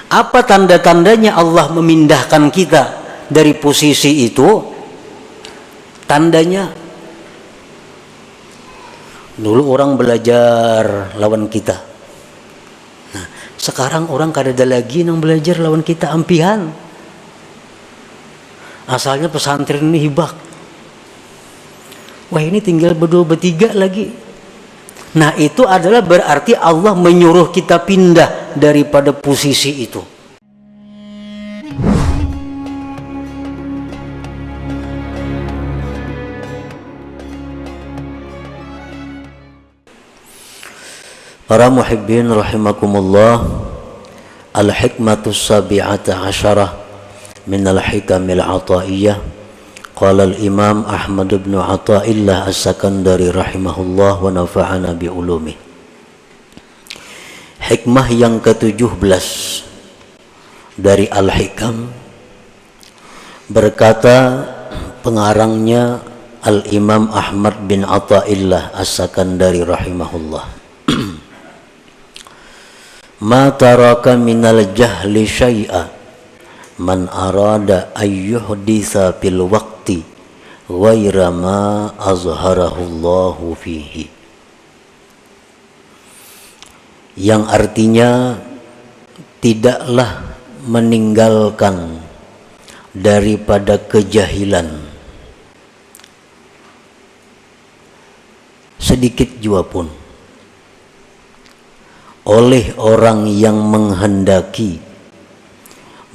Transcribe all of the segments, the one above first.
Apa tanda-tandanya Allah memindahkan kita dari posisi itu? Tandanya, dulu orang belajar lawan kita. Nah, sekarang orang kada ada lagi yang belajar lawan kita, ampihan. Asalnya pesantren ini hibak. Wah, ini tinggal berdua bertiga lagi. Nah, itu adalah berarti Allah menyuruh kita pindah daripada posisi itu. Para muhibbin rahimakumullah, al-hikmatus sabi'ata asyarah min al-hikamil ataiyah. Qala al-imam Ahmad bin Athaillah as-Sakandari rahimahullah wa nafa'ana bi ulumi. Hikmah yang ke-17 dari Al-Hikam, berkata pengarangnya Al-Imam Ahmad bin Athaillah as-Sakandari rahimahullah, ma taraka minal jahli syai'a man arada ayyuhditha fil waqti ghaira ma azharahullahu fihi. Yang artinya, tidaklah meninggalkan daripada kejahilan sedikit jua pun oleh orang yang menghendaki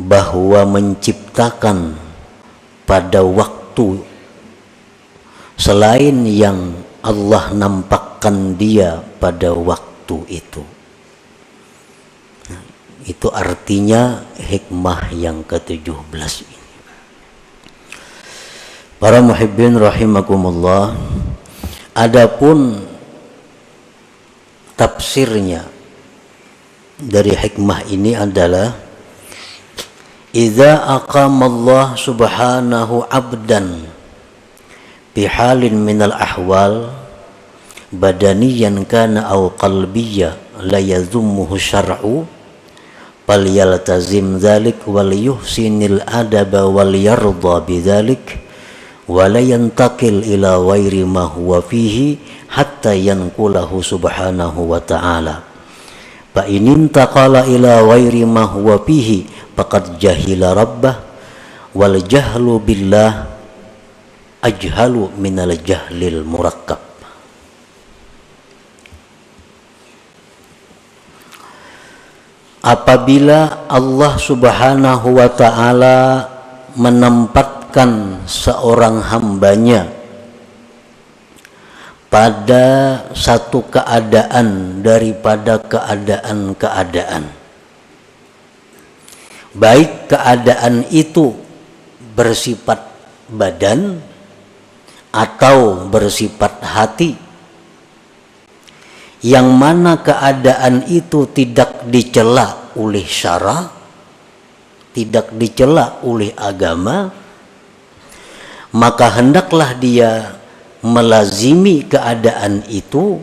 bahwa menciptakan pada waktu selain yang Allah nampakkan dia pada waktu itu. Nah, itu artinya hikmah yang ke-17 ini. Para muhibbin rahimakumullah, adapun tafsirnya dari hikmah ini adalah, idza aqamallah subhanahu abdan bi halin minal ahwal badaniyan kana aw qalbiyya la yazummuhu syar'u falyaltazim dzalik wal yuhsinil adaba wal yarda bidzalik wa la yantaqil ila ghairi ma huwa fihi hatta yanqulahu subhanahu wa ta'ala. Fa in intaqala ila ghairi ma huwa fihi faqad jahila rabbah wal jahlu billah ajhalu minal jahlil murakkab. Apabila Allah subhanahu wa ta'ala menempatkan seorang hambanya pada satu keadaan daripada keadaan-keadaan, baik keadaan itu bersifat badan atau bersifat hati, yang mana keadaan itu tidak dicela oleh syara, tidak dicela oleh agama, maka hendaklah dia melazimi keadaan itu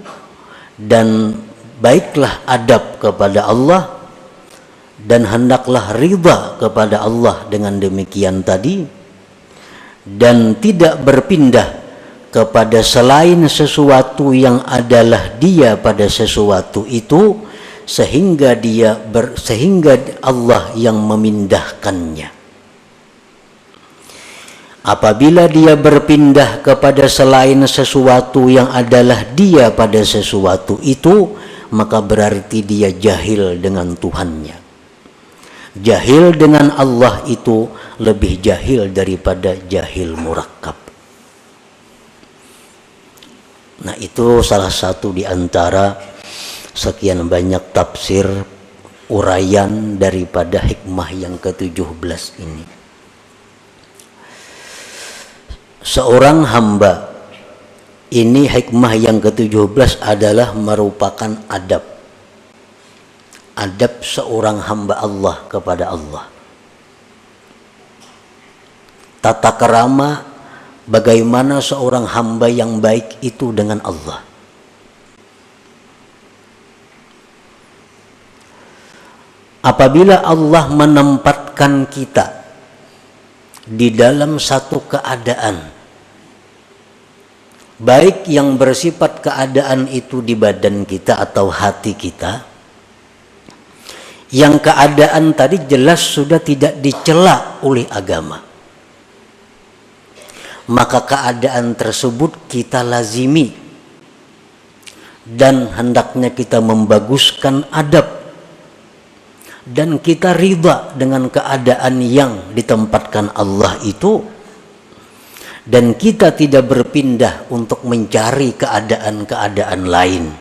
dan baiklah adab kepada Allah, dan hendaklah ridha kepada Allah dengan demikian tadi, dan tidak berpindah kepada selain sesuatu yang adalah dia pada sesuatu itu, sehingga Allah yang memindahkannya. Apabila dia berpindah kepada selain sesuatu yang adalah dia pada sesuatu itu, maka berarti dia jahil dengan Tuhannya. Jahil dengan Allah itu lebih jahil daripada jahil murakkab. Nah, itu salah satu di antara sekian banyak tafsir uraian daripada hikmah yang ke-17 ini. Seorang hamba, ini hikmah yang ke-17 adalah merupakan adab. Adab seorang hamba Allah kepada Allah. Tata kerama bagaimana seorang hamba yang baik itu dengan Allah. Apabila Allah menempatkan kita di dalam satu keadaan, baik yang bersifat keadaan itu di badan kita atau hati kita, yang keadaan tadi jelas sudah tidak dicela oleh agama, maka keadaan tersebut kita lazimi dan hendaknya kita membaguskan adab dan kita ridha dengan keadaan yang ditempatkan Allah itu, dan kita tidak berpindah untuk mencari keadaan-keadaan lain,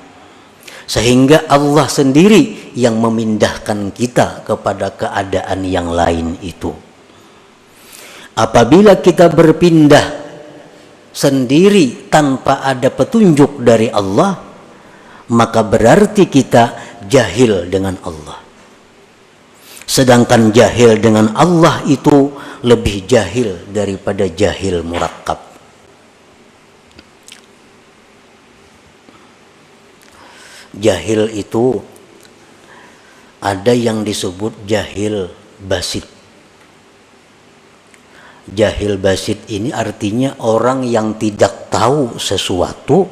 sehingga Allah sendiri yang memindahkan kita kepada keadaan yang lain itu. Apabila kita berpindah sendiri tanpa ada petunjuk dari Allah, maka berarti kita jahil dengan Allah. Sedangkan jahil dengan Allah itu lebih jahil daripada jahil murakkab. Jahil itu ada yang disebut jahil basit. Jahil basit ini artinya orang yang tidak tahu sesuatu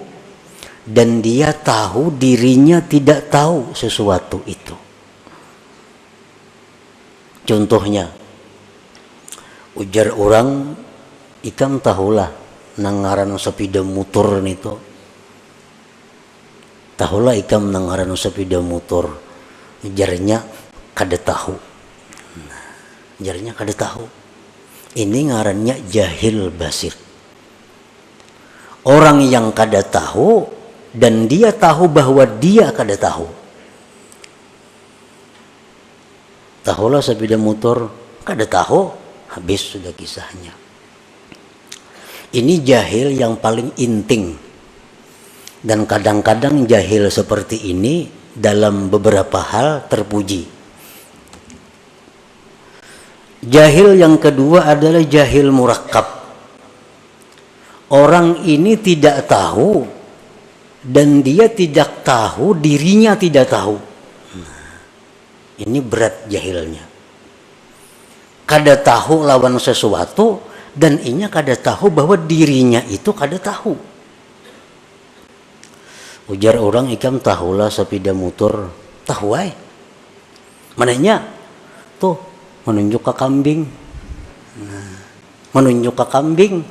dan dia tahu dirinya tidak tahu sesuatu itu. Contohnya, ujar orang, ikam tahulah nangaran sepeda motor itu. Tahulah ikam nangaran sepeda motor. Ujarnya kada tahu. Ujarnya kada tahu. Ini ngarannya jahil basir. Orang yang kada tahu dan dia tahu bahwa dia kada tahu. Tahulah sepeda motor, kada tahu, habis sudah kisahnya. Ini jahil yang paling inting. Dan kadang-kadang jahil seperti ini dalam beberapa hal terpuji. Jahil yang kedua adalah jahil murakkab. Orang ini tidak tahu dan dia tidak tahu dirinya tidak tahu. Ini berat jahilnya. Kada tahu lawan sesuatu dan inya kada tahu bahwa dirinya itu kada tahu. Ujar orang, ikam tahulah sepeda motor. Tahu ay. Mananya? Tuh, menunjuk ke kambing. Menunjuk ke kambing.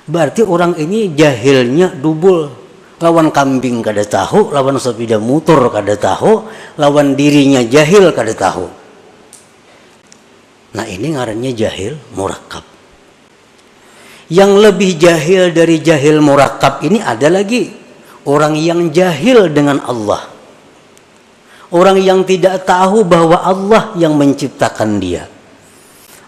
Berarti orang ini jahilnya double. Lawan kambing kada tahu, lawan sepeda motor kada tahu, lawan dirinya jahil kada tahu. Nah ini ngarannya jahil murakkab. Yang lebih jahil dari jahil murakkab ini ada lagi orang yang jahil dengan Allah. Orang yang tidak tahu bahwa Allah yang menciptakan dia.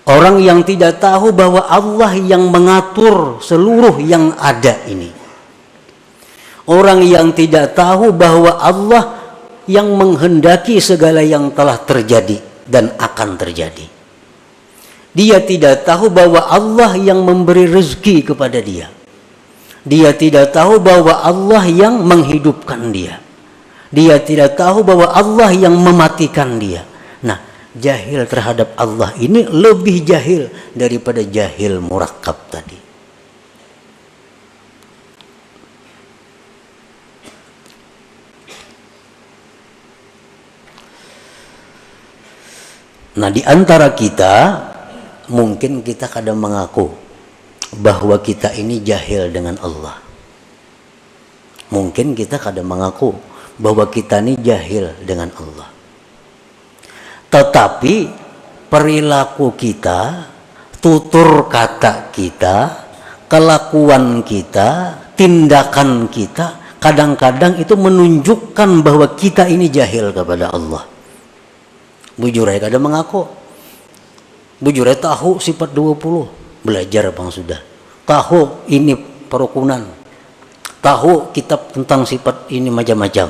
Orang yang tidak tahu bahwa Allah yang mengatur seluruh yang ada ini. Orang yang tidak tahu bahwa Allah yang menghendaki segala yang telah terjadi dan akan terjadi. Dia tidak tahu bahwa Allah yang memberi rezeki kepada dia. Dia tidak tahu bahwa Allah yang menghidupkan dia. Dia tidak tahu bahwa Allah yang mematikan dia. Nah, jahil terhadap Allah ini lebih jahil daripada jahil murakkab tadi. Nah, di antara kita mungkin kita kadang mengaku bahwa kita ini jahil dengan Allah. Mungkin kita kadang mengaku bahwa kita ini jahil dengan Allah. Tetapi perilaku kita, tutur kata kita, kelakuan kita, tindakan kita kadang-kadang itu menunjukkan bahwa kita ini jahil kepada Allah. Bujur aja kadang mengaku. Bujur aja tahu sifat 20. Belajar bang sudah. Tahu ini perukunan. Tahu kitab tentang sifat ini macam-macam.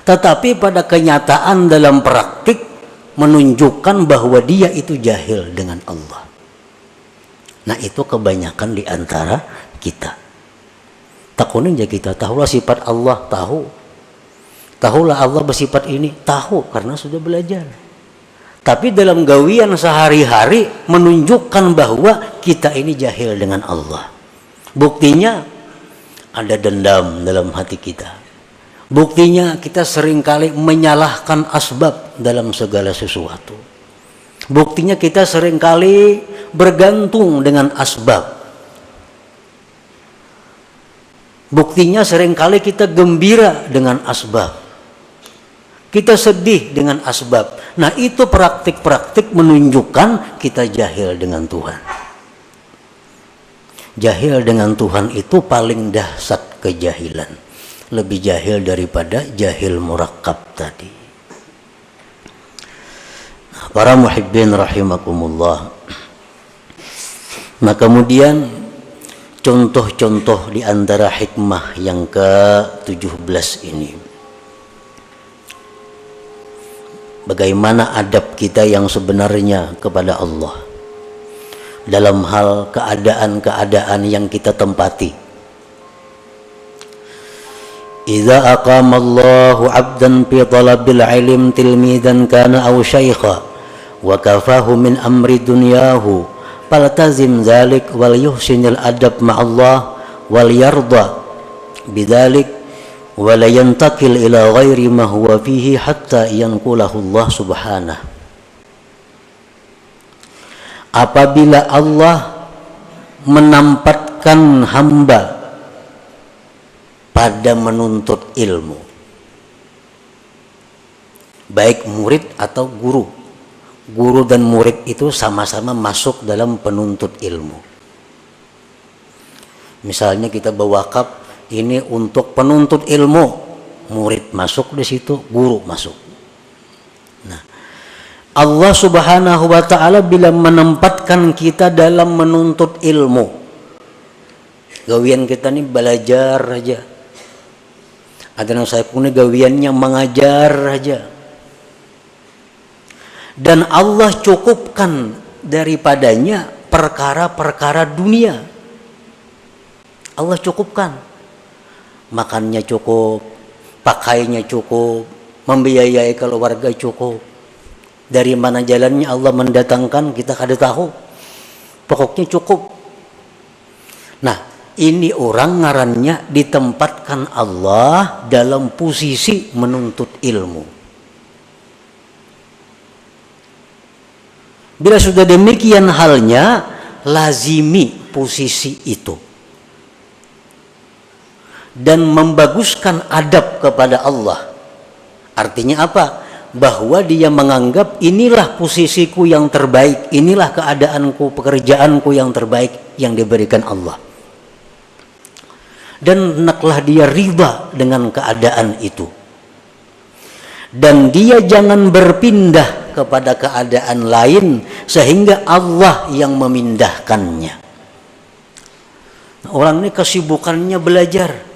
Tetapi pada kenyataan dalam praktik menunjukkan bahwa dia itu jahil dengan Allah. Nah itu kebanyakan di antara kita. Takunin aja kita. Tahulah sifat Allah. Tahu. Tahulah Allah bersifat ini. Tahu karena sudah belajar. Tapi dalam gawian sehari-hari menunjukkan bahwa kita ini jahil dengan Allah. Buktinya ada dendam dalam hati kita. Buktinya kita seringkali menyalahkan asbab dalam segala sesuatu. Buktinya kita seringkali bergantung dengan asbab. Buktinya seringkali kita gembira dengan asbab. Kita sedih dengan asbab. Nah, itu praktik-praktik menunjukkan kita jahil dengan Tuhan. Jahil dengan Tuhan itu paling dahsyat kejahilan. Lebih jahil daripada jahil murakkab tadi. Nah, para muhibbin rahimakumullah. Nah, kemudian contoh-contoh di antara hikmah yang ke-17 ini. Bagaimana adab kita yang sebenarnya kepada Allah dalam hal keadaan-keadaan yang kita tempati. Idza aqama Allahu 'abdan fi talabil 'ilm tilmidan kana aw syaikha wa kafahu min amri dunyahu faltazim dzalik wal yuhsinil adab ma'allah wal yarda bidzalik wa la yantakil ila ghairi ma huwa fihi hatta yanqulahu Allah subhanahu. Apabila Allah menampatkan hamba pada menuntut ilmu, baik murid atau guru, guru dan murid itu sama-sama masuk dalam penuntut ilmu. Misalnya kita berwakaf ini untuk penuntut ilmu, murid masuk di situ, guru masuk. Nah, Allah Subhanahu wa taala bila menempatkan kita dalam menuntut ilmu, gawian kita nih belajar aja. Ada yang saya punya gawiannya mengajar aja. Dan Allah cukupkan daripadanya perkara-perkara dunia. Allah cukupkan. Makannya cukup, pakainya cukup, membiayai keluarga cukup. Dari mana jalannya Allah mendatangkan kita kada tahu. Pokoknya cukup. Nah, ini orang ngarannya ditempatkan Allah dalam posisi menuntut ilmu. Bila sudah demikian halnya, lazimi posisi itu. Dan membaguskan adab kepada Allah. Artinya apa? Bahwa dia menganggap inilah posisiku yang terbaik, inilah keadaanku, pekerjaanku yang terbaik yang diberikan Allah. Dan hendaklah dia riba dengan keadaan itu. Dan dia jangan berpindah kepada keadaan lain sehingga Allah yang memindahkannya. Orang ini kesibukannya belajar.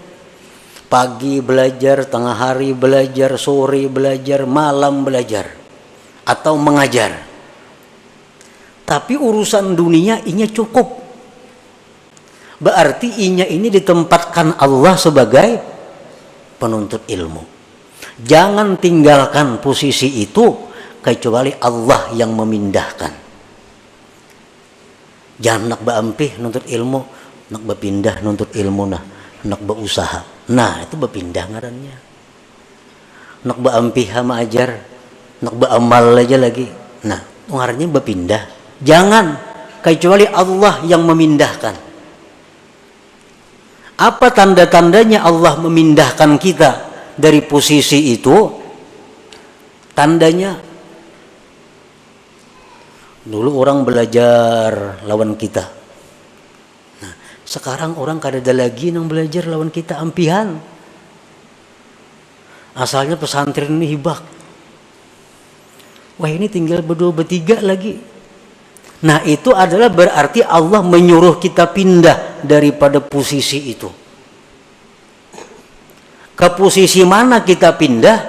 Pagi belajar, tengah hari belajar, sore belajar, malam belajar, atau mengajar. Tapi urusan dunia inya cukup. Berarti inya ini ditempatkan Allah sebagai penuntut ilmu. Jangan tinggalkan posisi itu kecuali Allah yang memindahkan. Jangan nak berampih nuntut ilmu, nak berpindah nuntut ilmu nak berusaha. Nah, itu berpindah ngarannya. Nak berampih sama ajar, nak beramal aja lagi. Nah, ngarannya berpindah. Jangan, kecuali Allah yang memindahkan. Apa tanda-tandanya Allah memindahkan kita dari posisi itu? Tandanya, dulu orang belajar lawan kita. Sekarang orang kada ada lagi yang belajar lawan kita ampihan. Asalnya pesantren ini hibak. Wah, ini tinggal berdua bertiga lagi. Nah, itu adalah berarti Allah menyuruh kita pindah daripada posisi itu. Ke posisi mana kita pindah?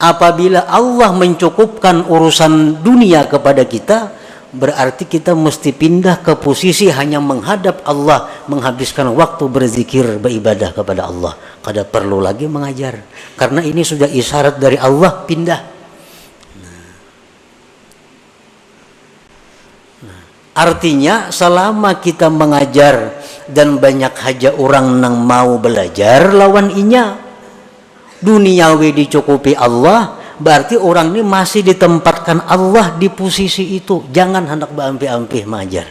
Apabila Allah mencukupkan urusan dunia kepada kita, berarti kita mesti pindah ke posisi hanya menghadap Allah, menghabiskan waktu berzikir, beribadah kepada Allah. Kada perlu lagi mengajar, karena ini sudah isyarat dari Allah pindah. Nah, Artinya selama kita mengajar dan banyak haja orang nang mau belajar lawan inya, duniawi dicukupi Allah, berarti orang ini masih ditempatkan Allah di posisi itu. Jangan hendak beampih-ampih mengajar.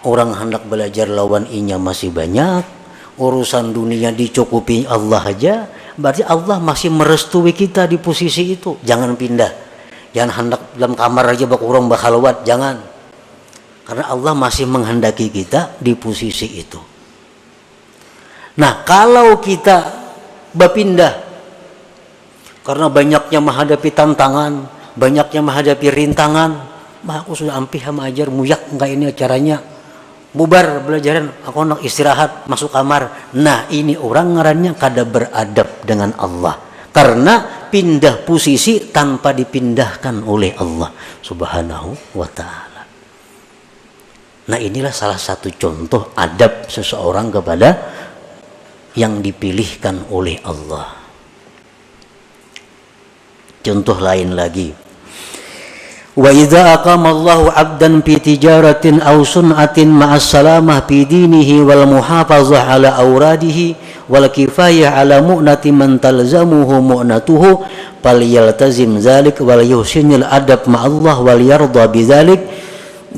Orang hendak belajar lawan inya masih banyak, urusan dunia dicukupi Allah aja, berarti Allah masih merestui kita di posisi itu. Jangan pindah, jangan hendak dalam kamar aja bakurang bakhalwat, jangan, karena Allah masih menghendaki kita di posisi itu. Nah, kalau kita berpindah karena banyaknya menghadapi tantangan, banyaknya menghadapi rintangan, mah aku sudah ampih sama ajar muyak enggak ini caranya, bubar belajaran, aku nak istirahat masuk kamar. Nah, ini orang ngarannya kada beradab dengan Allah, karena pindah posisi tanpa dipindahkan oleh Allah Subhanahu wa ta'ala. Nah, inilah salah satu contoh adab seseorang kepada yang dipilihkan oleh Allah. Contoh lain lagi, wa idza aqama Allahu 'abdan fi tijaratin aw sun'atin ma'as salamah fi dinihi wal muhafazah ala awradihi wal kifayah ala mu'nati man talzamuhu mu'natuhu falyaltazim dzalik wal yuhsinil adab ma'allah wal yarda bidzalik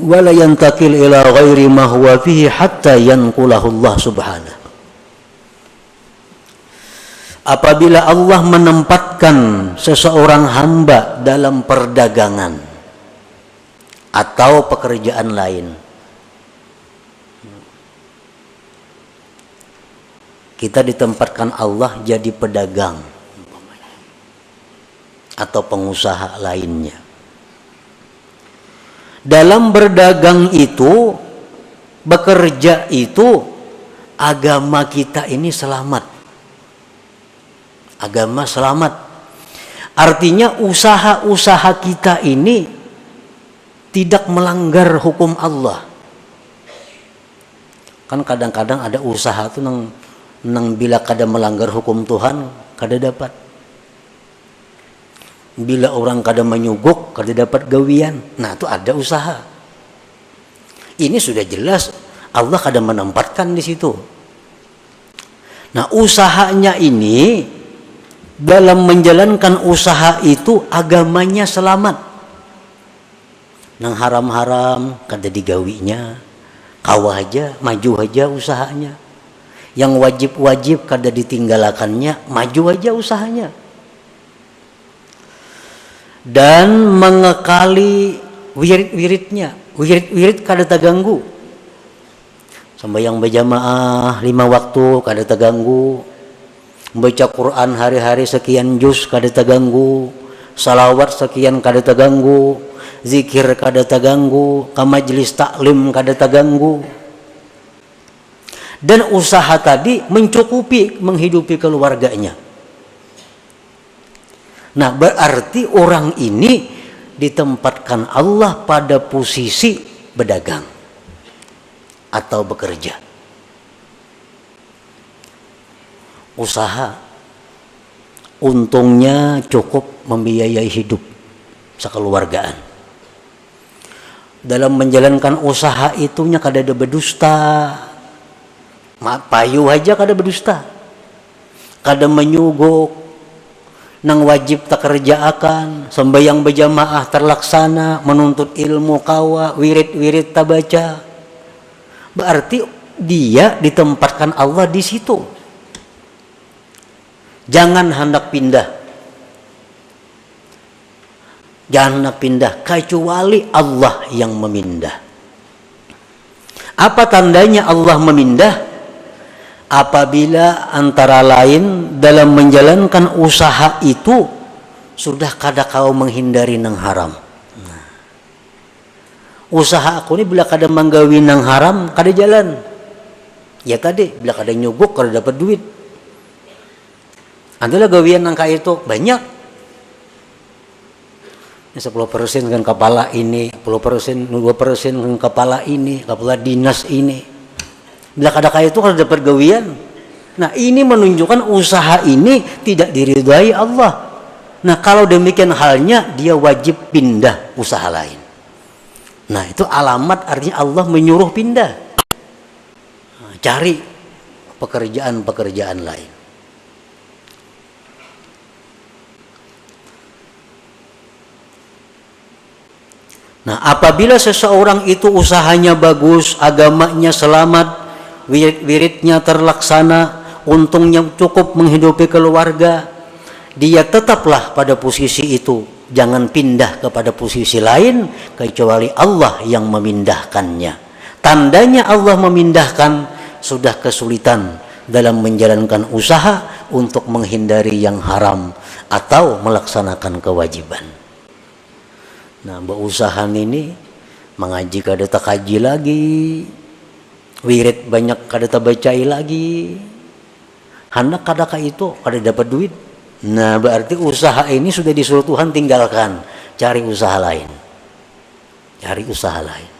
wa la yantakil ila ghairi ma huwa fihi hatta yanqulahu Allah subhanahu. Apabila Allah menempatkan seseorang hamba dalam perdagangan atau pekerjaan lain, kita ditempatkan Allah jadi pedagang atau pengusaha lainnya. Dalam berdagang itu, bekerja itu, agama kita ini selamat. Agama selamat. Artinya usaha-usaha kita ini tidak melanggar hukum Allah. Kan kadang-kadang ada usaha tuh nang bila kada melanggar hukum Tuhan kada dapat. Bila orang kada menyuguk kada dapat gawian. Nah, itu ada usaha. Ini sudah jelas Allah kada menempatkan di situ. Nah, usahanya ini, dalam menjalankan usaha itu agamanya selamat. Nang haram-haram kada digawinya, kawah aja, maju aja usahanya. Yang wajib-wajib kada ditinggalakannya, maju aja usahanya. Dan mengekali wirid-wiridnya, wirid-wirid kada terganggu. Sembahyang berjamaah 5 waktu kada terganggu. Baca Quran hari-hari sekian juz kada terganggu, salawat sekian kada terganggu, zikir kada terganggu, ke majelis taklim kada terganggu. Dan usaha tadi mencukupi menghidupi keluarganya. Nah, berarti orang ini ditempatkan Allah pada posisi berdagang atau bekerja. Usaha untungnya cukup membiayai hidup sekeluargaan. Dalam menjalankan usaha itunya kada ada berdusta, payu aja kada berdusta, kada menyuguk, nang wajib tak kerjaakan, sembahyang berjamaah terlaksana, menuntut ilmu kawa, wirid-wirid tabaca. Berarti dia ditempatkan Allah di situ. Jangan hendak pindah. Jangan hendak pindah kecuali Allah yang memindah. Apa tandanya Allah memindah? Apabila antara lain dalam menjalankan usaha itu sudah kada kau menghindari nang haram. Nah, usaha aku ini bila kada menggawi nang haram kada jalan. Ya tadi bila kada nyuguk kada dapat duit. Adalah gawian nang kaya itu banyak. 10% kan kepala ini, 10%, 2% kan kepala ini, kepala dinas ini. Bila kada kaya itu kada dapat gawian. Nah, ini menunjukkan usaha ini tidak diridhai Allah. Nah, kalau demikian halnya, dia wajib pindah usaha lain. Nah, itu alamat artinya Allah menyuruh pindah. Nah, cari pekerjaan-pekerjaan lain. Nah, apabila seseorang itu usahanya bagus, agamanya selamat, wirid-wiridnya terlaksana, untungnya cukup menghidupi keluarga, dia tetaplah pada posisi itu. Jangan pindah kepada posisi lain kecuali Allah yang memindahkannya. Tandanya Allah memindahkan, sudah kesulitan dalam menjalankan usaha untuk menghindari yang haram atau melaksanakan kewajiban. Nah, berusaha ini mengaji kada tak kaji lagi, wirid banyak kada tak bacai lagi, hendak kada ka itu kada dapat duit. Nah, berarti usaha ini sudah disuruh Tuhan tinggalkan, cari usaha lain, cari usaha lain.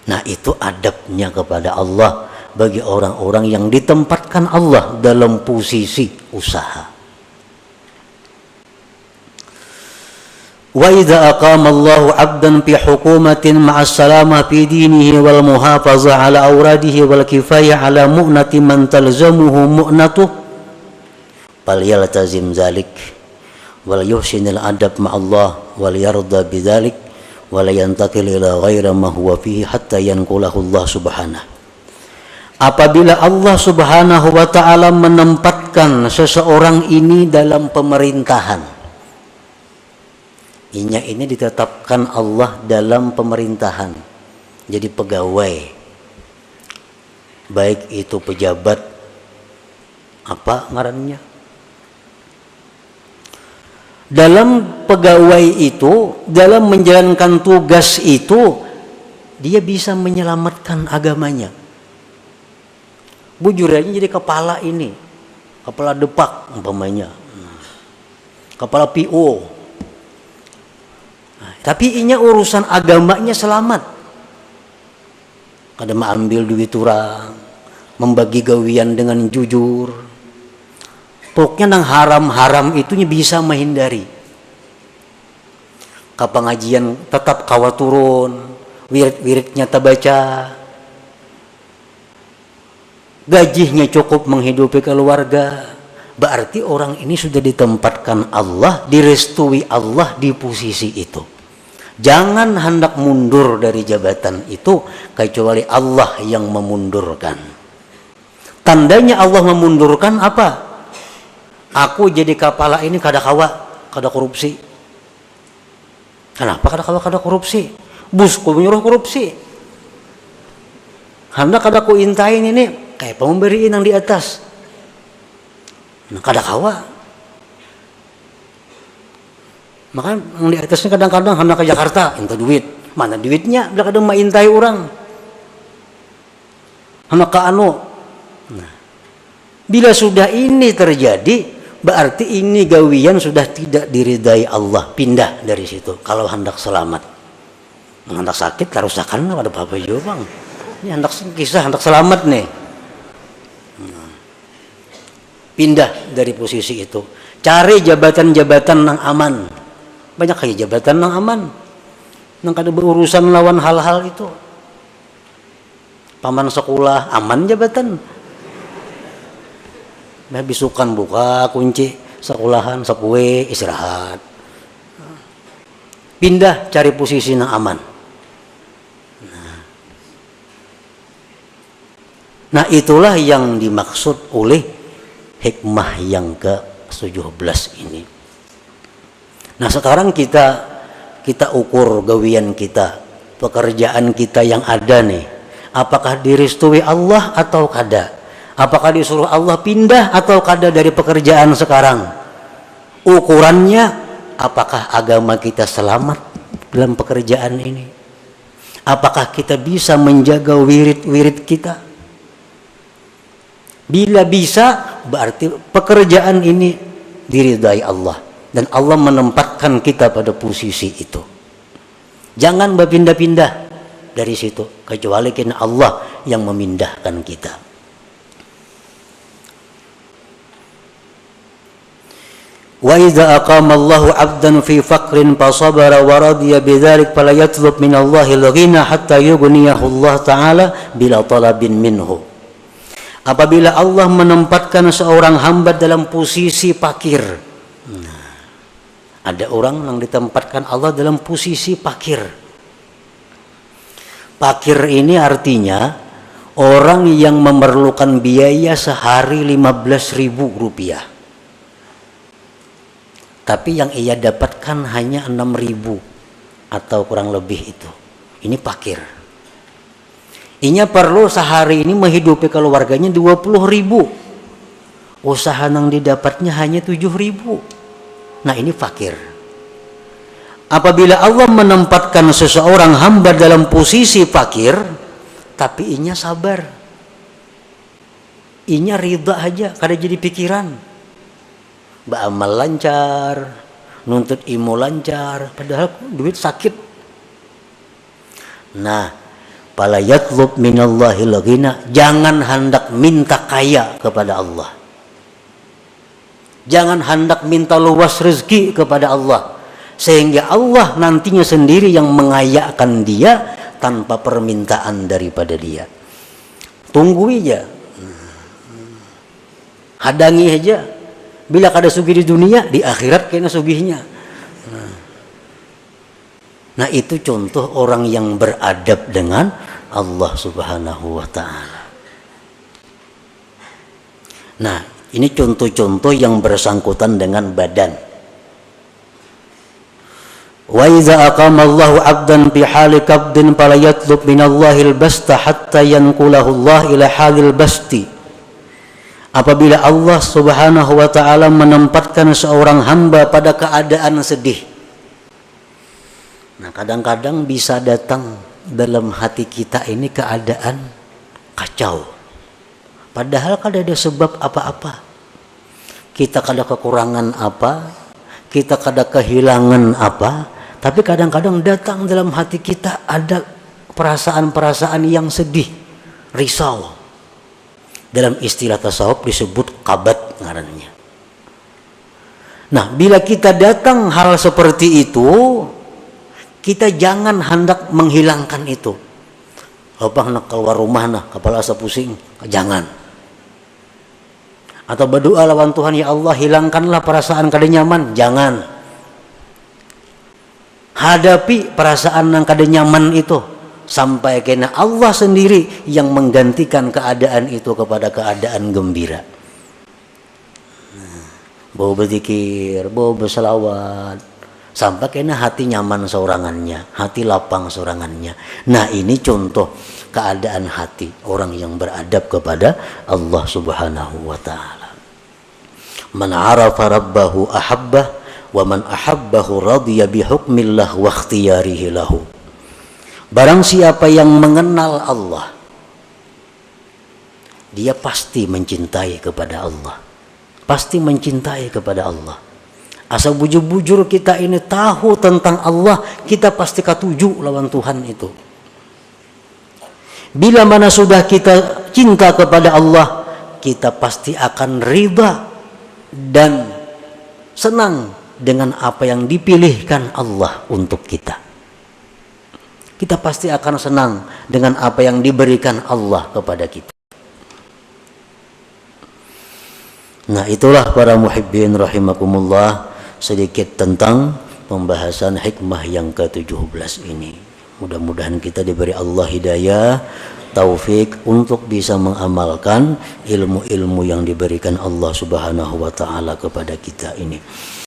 Nah, itu adabnya kepada Allah bagi orang-orang yang ditempatkan Allah dalam posisi usaha. Wa idza aqama Allahu 'abdan fi hukumatin ma'as salama fi dinihi wal muhafazah 'ala awradihi wal kifayah 'ala mu'nati man talzamuhu mu'natuh falyaltazim dzalik wal yuhsinil adab ma'allah wal yarda bidzalik wa la yantakil ila ghairi ma huwa fihi hatta yanqulahu Allah subhanahu. Apabila Allah subhanahu wa ta'ala menempatkan seseorang ini dalam pemerintahan, ini ditetapkan Allah dalam pemerintahan, jadi pegawai, baik itu pejabat apa ngarannya, dalam pegawai itu, dalam menjalankan tugas itu, dia bisa menyelamatkan agamanya. Bujur aja jadi kepala ini, kepala depak umpamanya, kepala PO. Tapi inya urusan agamanya selamat. Kada mengambil duit orang, membagi gawian dengan jujur. Pokoknya nang haram-haram itunya bisa menghindari. Kapangajian tetap kawa turun, wirid-wiridnya terbaca. Gajinya cukup menghidupi keluarga. Berarti orang ini sudah ditempatkan Allah, direstui Allah di posisi itu. Jangan hendak mundur dari jabatan itu kecuali Allah yang memundurkan. Tandanya Allah memundurkan apa? Aku jadi kepala ini kada kawa, kada korupsi. Kenapa kada kawa kada korupsi? Busku menyuruh korupsi. Hendak kada ku intain ini kayak pemberiin yang di atas. Nah, kada kawa. Maka yang di atasnya kadang-kadang hendak ke Jakarta, minta duit. Mana duitnya? Bila kadang maintai orang. Hendak ke anu. Nah, bila sudah ini terjadi, berarti ini gawian sudah tidak diridai Allah. Pindah dari situ. Kalau hendak selamat. Hendak sakit, karusakan ada apa-apa juga bang. Ini hendak kisah, hendak selamat nih. Nah, pindah dari posisi itu. Cari jabatan-jabatan yang aman. Banyak kayak jabatan yang aman, yang kada berurusan lawan hal-hal itu. Paman sekolah aman jabatan, bisukan buka kunci sekolahan sepue istirahat, pindah cari posisi yang aman. Nah, itulah yang dimaksud oleh hikmah yang ke-17 ini. Nah, sekarang kita ukur gawian kita, pekerjaan kita yang ada nih. Apakah direstui Allah atau kada? Apakah disuruh Allah pindah atau kada dari pekerjaan sekarang? Ukurannya, apakah agama kita selamat dalam pekerjaan ini? Apakah kita bisa menjaga wirid-wirid kita? Bila bisa, berarti pekerjaan ini diridai Allah. Dan Allah menempatkan kita pada posisi itu. Jangan berpindah-pindah dari situ. Kecuali karena Allah yang memindahkan kita. Wa idza aqama Allahu 'abdan fi faqrin fa sabara wa radiya bidzalik fala yatlub min Allahi al-ghina hatta yughniyahu Allah taala bila talabin minhu. Apabila Allah menempatkan seorang hamba dalam posisi fakir. Nah, ada orang yang ditempatkan Allah dalam posisi fakir. Fakir ini artinya orang yang memerlukan biaya sehari 15.000 rupiah. Tapi yang ia dapatkan hanya 6.000 atau kurang lebih itu. Ini fakir. Inya perlu sehari ini menghidupi keluarganya 20.000. Usaha yang didapatnya hanya 7.000. Nah, ini fakir. Apabila Allah menempatkan seseorang hamba dalam posisi fakir, tapi inya sabar, inya ridha aja, kada jadi pikiran, beramal lancar, nuntut ilmu lancar, padahal duit sakit. Nah, fala yatlub minallahil ghina, jangan hendak minta kaya kepada Allah, jangan hendak minta luas rezeki kepada Allah, sehingga Allah nantinya sendiri yang mengayakan dia tanpa permintaan daripada dia. Tunggu aja, hadangi aja. Bila kada sugih di dunia, di akhirat kena sugihnya. Nah, itu contoh orang yang beradab dengan Allah Subhanahu wa ta'ala. Nah, ini contoh-contoh yang bersangkutan dengan badan. Wa idza aqama Allahu 'abdan fi hali qabdin fala yatlub minallahil basta hatta yanqulahu Allah ila halil basti. Apabila Allah Subhanahu wa ta'ala menempatkan seorang hamba pada keadaan sedih. Nah, kadang-kadang bisa datang dalam hati kita ini keadaan kacau. Padahal kada ada sebab apa-apa. Kita kada kekurangan apa, kita kada kehilangan apa, tapi kadang-kadang datang dalam hati kita ada perasaan-perasaan yang sedih, risau. Dalam istilah tasawuf disebut kabat ngarannya. Nah, bila kita datang hal seperti itu, kita jangan hendak menghilangkan itu. Apa nak keluar rumah nah, kepala asa pusing, jangan. Atau berdoa lawan Tuhan, ya Allah hilangkanlah perasaan kada nyaman, jangan. Hadapi perasaan yang kada nyaman itu sampai kena Allah sendiri yang menggantikan keadaan itu kepada keadaan gembira. Bawa berzikir, bawa berselawat, sampai kena hati nyaman seorangannya, hati lapang seorangannya. Nah, ini contoh keadaan hati orang yang beradab kepada Allah Subhanahu wa ta'ala. Man arafa rabbahu ahabbah wa man ahabbahu radiya bihukmillah wa ikhtiyarihi lahu. Barang siapa yang mengenal Allah, dia pasti mencintai kepada Allah, pasti mencintai kepada Allah. Asal bujur-bujur kita ini tahu tentang Allah, kita pasti katuju lawan Tuhan itu. Bila mana sudah kita cinta kepada Allah, kita pasti akan ridha dan senang dengan apa yang dipilihkan Allah untuk kita. Kita pasti akan senang dengan apa yang diberikan Allah kepada kita. Nah, itulah para muhibbin rahimakumullah, sedikit tentang pembahasan hikmah yang ke-17 ini. Mudah-mudahan kita diberi Allah hidayah, taufik untuk bisa mengamalkan ilmu-ilmu yang diberikan Allah Subhanahu wa ta'ala kepada kita ini.